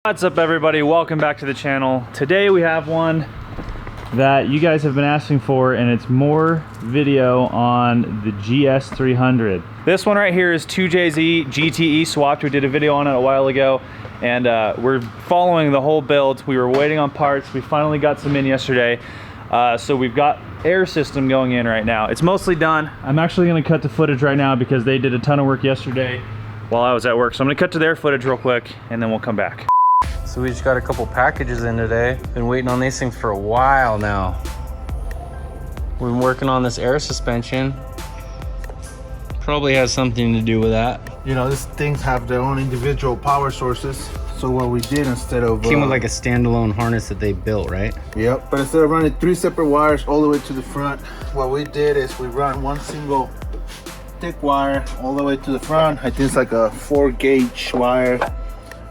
What's up everybody, welcome back to the channel. Today we have one that you guys have been asking for, and it's more video on the GS300. This one right here is 2JZ-GTE swapped. We did a video on it a while ago, and we're following the whole build. We were waiting on parts. We finally got some in yesterday. So we've got air system going in right now. It's mostly done. I'm actually gonna cut the footage right now because they did a ton of work yesterday while I was at work. So I'm gonna cut to their footage real quick and then we'll come back. So we just got a couple packages in today. Been waiting on these things for a while now. We've been working on this air suspension. Probably has something to do with that. You know, these things have their own individual power sources. So what we did, instead of came with like a standalone harness that they built, right? Yep. But instead of running 3 separate wires all the way to the front, what we did is we run one single thick wire all the way to the front. I think it's like a 4-gauge wire.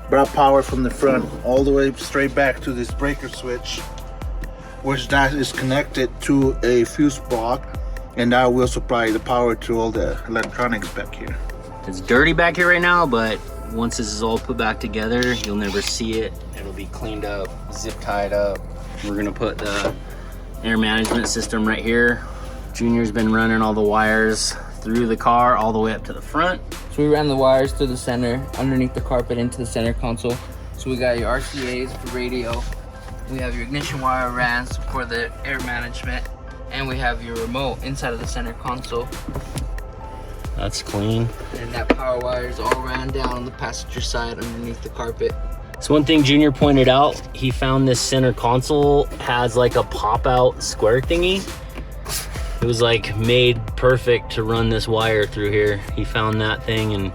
Brought power from the front all the way straight back to this breaker switch, which that is connected to a fuse block, and that will supply the power to all the electronics back here. It's dirty back here right now, but once this is all put back together, you'll never see it. It'll be cleaned up, zip tied up. We're gonna put the air management system right here. Junior's been running all the wires through the car all the way up to the front. So we ran the wires through the center, underneath the carpet into the center console. So we got your RCAs for radio. We have your ignition wire RANs for the air management. And we have your remote inside of the center console. That's clean. And that power wire is all ran down on the passenger side underneath the carpet. So one thing Junior pointed out, he found this center console has like a pop-out square thingy. It was like made perfect to run this wire through here. He found that thing and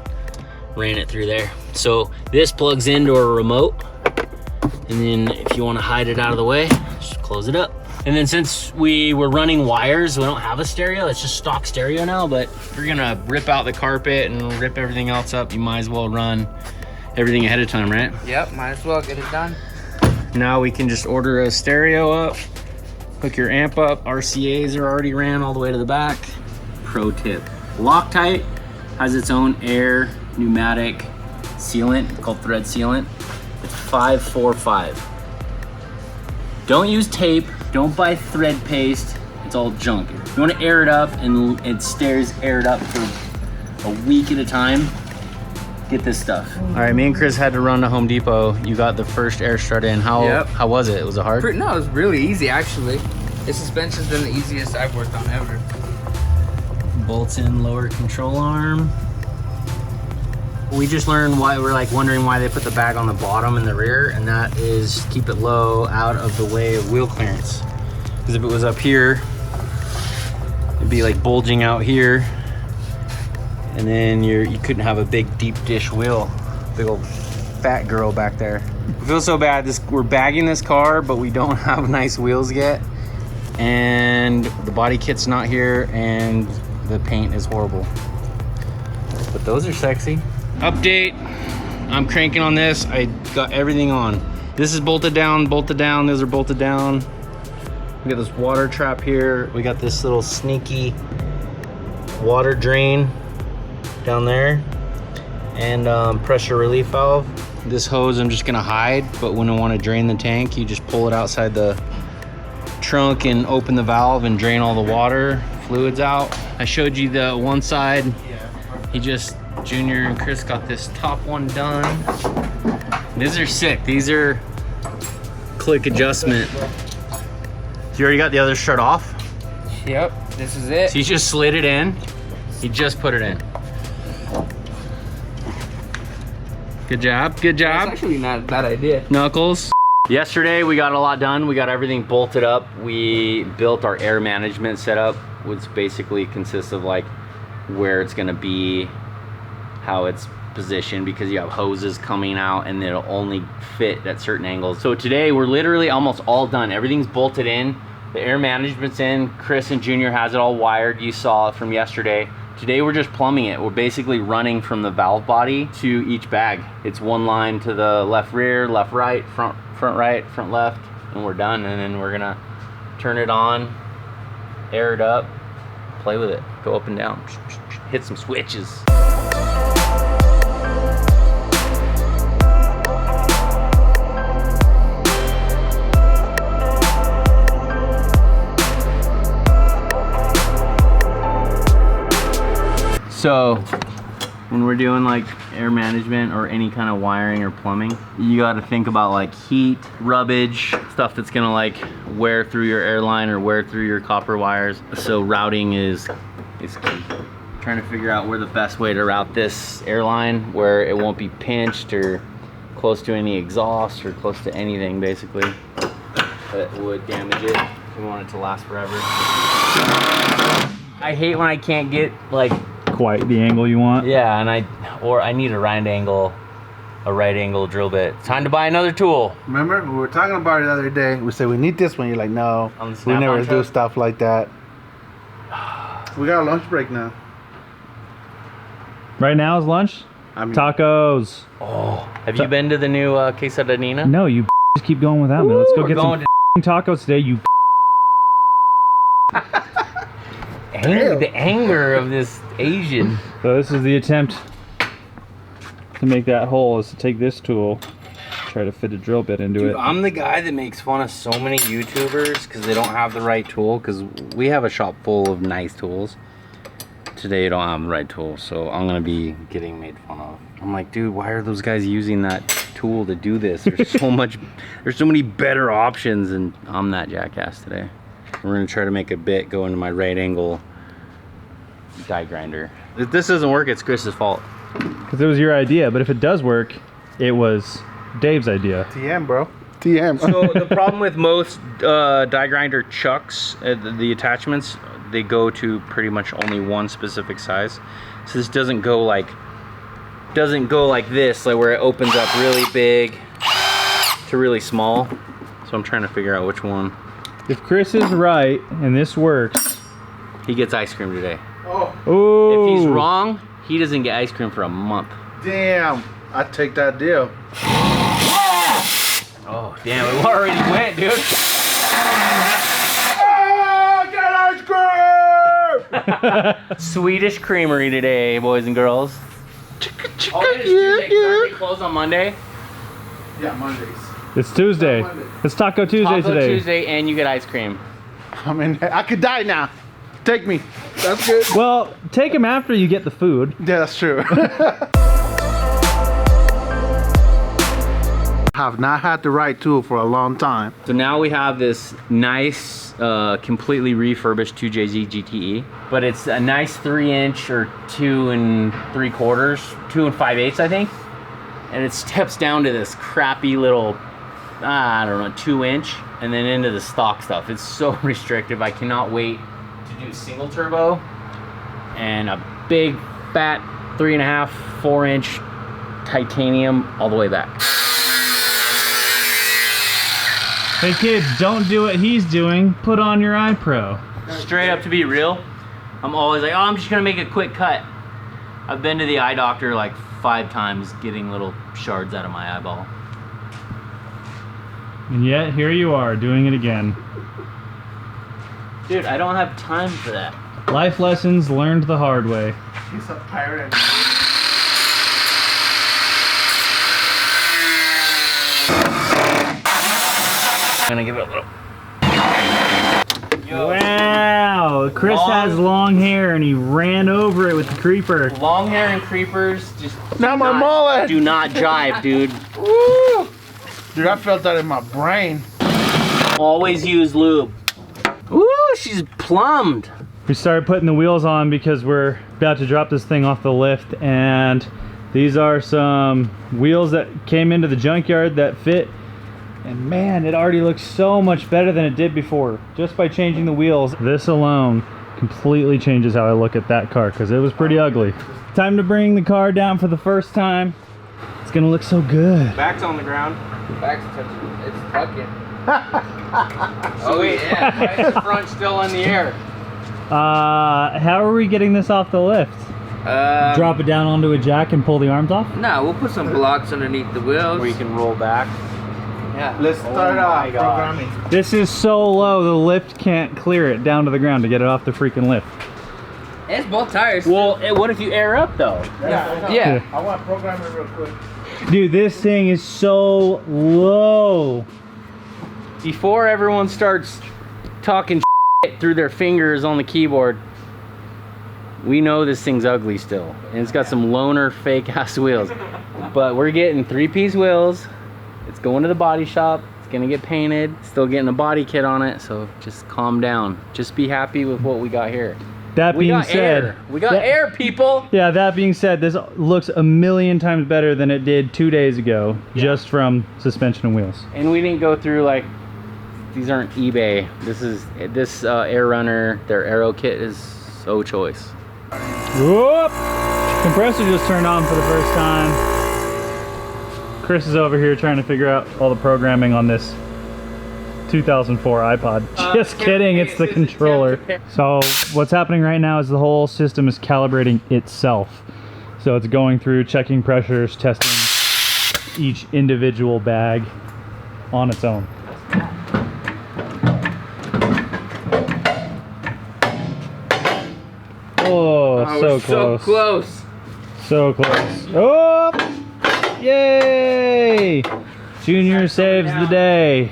ran it through there. So this plugs into a remote, and then if you want to hide it out of the way, just close it up. And then since we were running wires, we don't have a stereo. It's just stock stereo now, but if you're gonna rip out the carpet and rip everything else up, you might as well run everything ahead of time, right? Yep, might as well get it done. Now we can just order a stereo up, hook your amp up. RCAs are already ran all the way to the back. Pro tip, Loctite has its own air pneumatic sealant called thread sealant. It's 545. Don't use tape, don't buy thread paste, it's all junk. If you want to air it up and it stays aired up for a week at a time, get this stuff. All right, me and Chris had to run to Home Depot. You got the first air strut in. How was it? Was it hard? No, it was really easy actually. This suspension's been the easiest I've worked on ever. Bolts in lower control arm. We just learned why we're like wondering why they put the bag on the bottom and the rear, and that is keep it low, out of the way of wheel clearance. Because if it was up here, it'd be like bulging out here, and then you couldn't have a big deep dish wheel, big old fat girl back there. I feel so bad. We're bagging this car, but we don't have nice wheels yet, and the body kit's not here, and the paint is horrible. But those are sexy. Update, I'm cranking on this. I got everything on. This is bolted down, those are bolted down. We got this water trap here. We got this little sneaky water drain down there, and pressure relief valve. This hose I'm just gonna hide, but when I want to drain the tank, you just pull it outside the trunk and open the valve and drain all the water fluids out. I showed you the one side. Junior and Chris got this top one done. These are sick. These are click adjustment. You already got the other strut off? Yep, this is it. So you just slid it in. You just put it in. Good job, good job. It's actually not a bad idea. Knuckles. Yesterday we got a lot done. We got everything bolted up. We built our air management setup, which basically consists of like where it's gonna be, how it's positioned, because you have hoses coming out and it'll only fit at certain angles. So today we're literally almost all done. Everything's bolted in. The air management's in. Chris and Junior has it all wired. You saw it from yesterday. Today we're just plumbing it. We're basically running from the valve body to each bag. It's one line to the left rear, left right, front right, front left, and we're done. And then we're gonna turn it on, air it up, play with it, go up and down, hit some switches. So when we're doing like air management or any kind of wiring or plumbing, you got to think about like heat, rubbish, stuff that's gonna like wear through your airline or wear through your copper wires. So routing is key. Trying to figure out where the best way to route this airline where it won't be pinched or close to any exhaust or close to anything basically that would damage it. We want it to last forever. I hate when I can't get like Quite the angle you want. yeah, and I need a right angle drill bit. Time to buy another tool. Remember, we were talking about it the other day. We said we need this one. You're like, no, On the we Snap-on never do truck? stuff like that. We got a lunch break now. Right now is lunch? I mean, Tacos. Oh, have you been to the new quesadilla? No, you just keep going without me. Let's go We're get some going tacos today, you. the anger of this Asian. So this is the attempt to make that hole, is to take this tool, try to fit a drill bit into Dude, it. I'm the guy that makes fun of so many YouTubers because they don't have the right tool, because we have a shop full of nice tools. Today you don't have the right tool, so I'm gonna be getting made fun of. I'm like, dude, why are those guys using that tool to do this? There's there's so many better options, and I'm that jackass today. We're gonna try to make a bit go into my right angle die grinder. If this doesn't work, it's Chris's fault. Because it was your idea, but if it does work, it was Dave's idea. TM, bro. TM. So the problem with most die grinder chucks, the attachments, they go to pretty much only one specific size. So this doesn't go like this, like where it opens up really big to really small. So I'm trying to figure out which one. If Chris is right and this works, He gets ice cream today. oh, If he's wrong, he doesn't get ice cream for a month. Damn. I take that deal. Oh damn, it already went, dude. Oh, get ice cream! Swedish Creamery today, boys and girls. Oh, it is Tuesday. Aren't they closed on Monday? Yeah, Mondays. it's Tuesday. Monday. It's Taco Tuesday Taco today. Tuesday, and you get ice cream. I mean, I could die now. Take me. That's good. Well, take him after you get the food. Yeah, that's true. Have not had the right tool for a long time. So now we have this nice, completely refurbished 2JZ-GTE, but it's a nice 3-inch or 2 3/4, 2 5/8, I think. And it steps down to this crappy little, I don't know, 2-inch, and then into the stock stuff. It's so restrictive. I cannot wait to do single turbo and a big, fat 3.5, 4-inch titanium all the way back. Hey kids, don't do what he's doing. Put on your iPro. Straight up, to be real, I'm always like, oh, I'm just gonna make a quick cut. I've been to the eye doctor like 5 times getting little shards out of my eyeball. And yet, here you are, doing it again. Dude, I don't have time for that. Life lessons learned the hard way. He's a pirate. I'm gonna give it a little. Yo, Wow, Chris Long- has long hair and he ran over it with the creeper. long hair and creepers just Not my mullet. do not jive, dude. Woo! Dude, I felt that in my brain. Always use lube. Ooh, she's plumbed. We started putting the wheels on because we're about to drop this thing off the lift, and these are some wheels that came into the junkyard that fit, and man, it already looks so much better than it did before just by changing the wheels. This alone completely changes how I look at that car because it was pretty ugly. Time to bring the car down for the first time. It's gonna look so good. Back's on the ground. Back's touching. It's tucking. Oh wait, yeah. The front's still in the air. How are we getting this off the lift? Drop it down onto a jack and pull the arms off? Nah, we'll put some blocks underneath the wheels. Where you can roll back. Yeah. Let's start my God. programming. This is so low, the lift can't clear it down to the ground to get it off the freaking lift. It's both tires. Well, what if you air up though? Yeah. I want to program it real quick. Dude, this thing is so low. Before everyone starts talking shit through their fingers on the keyboard, We know this thing's ugly still, and it's got some loner fake ass wheels, but we're getting 3-piece wheels. It's going to the body shop. It's gonna get painted. Still getting a body kit on it, so just calm down. Just be happy with what we got here. That being said, we got air, people. Yeah, that being said, this looks a million times better than it did 2 days ago, just from suspension and wheels. And we didn't go through like, these aren't eBay. This Air Runner, their aero kit is so choice. Whoop! Compressor just turned on for the first time. Chris is over here trying to figure out all the programming on this 2004 iPod. Just kidding, it's the controller. So what's happening right now is the whole system is calibrating itself. So it's going through, checking pressures, testing each individual bag on its own. Oh, so close. So close. So close. Oh! Yay! Junior saves the day.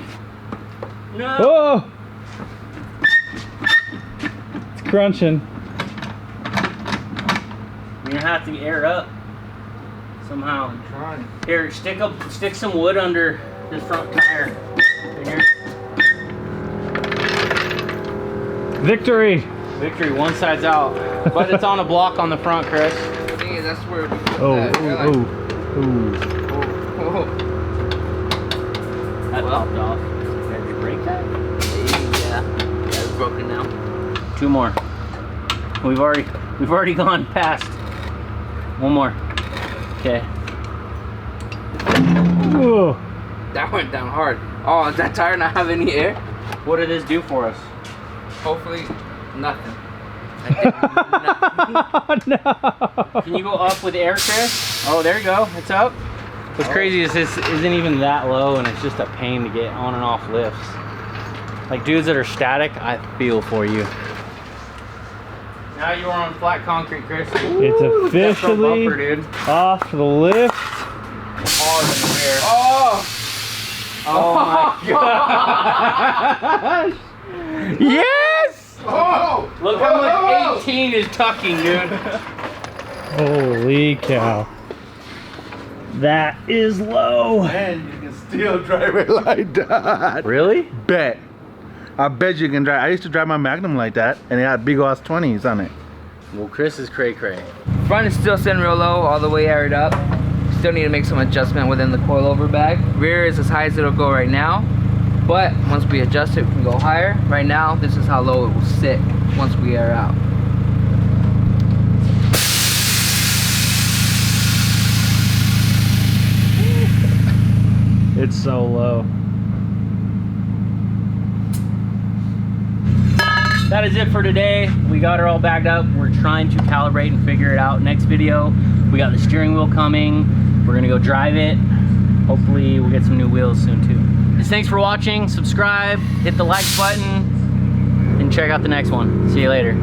No. Oh! It's crunching. You're gonna have to air up somehow. I'm trying. Here, stick some wood under this front tire. Here. Victory! Victory, one side's out, but it's on a block on the front, Chris. The thing is, that's where. Oh, that, oh. That popped off. Did you break that? Yeah, it's broken now. 2 more. We've already gone past. 1 more. Okay. Ooh. That went down hard. Oh, is that tire not have any air? What did this do for us? Hopefully, nothing. Oh, no! Can you go up with air, Chris? Oh, there you go. It's up. What's crazy is this isn't even that low, and it's just a pain to get on and off lifts. Like dudes that are static, I feel for you. Now you are on flat concrete, Chris. It's officially bumper, dude. off the lift. Hard in the air. Oh! Oh my gosh! Yes! Oh! Look how much 18 is tucking, dude. Holy cow. That is low. And you can still drive it like that. Really? Bet. I bet you can drive. I used to drive my Magnum like that, and it had big ass 20s on it. Well, Chris is cray-cray. Front is still sitting real low, all the way aired up. Still need to make some adjustment within the coilover bag. Rear is as high as it'll go right now, but once we adjust it, we can go higher. Right now, this is how low it will sit once we air out. It's so low. That is it for today. We got her all bagged up. We're trying to calibrate and figure it out. Next video, we got the steering wheel coming. We're gonna go drive it. Hopefully we'll get some new wheels soon too. Just thanks for watching. Subscribe, hit the like button, and check out the next one. See you later.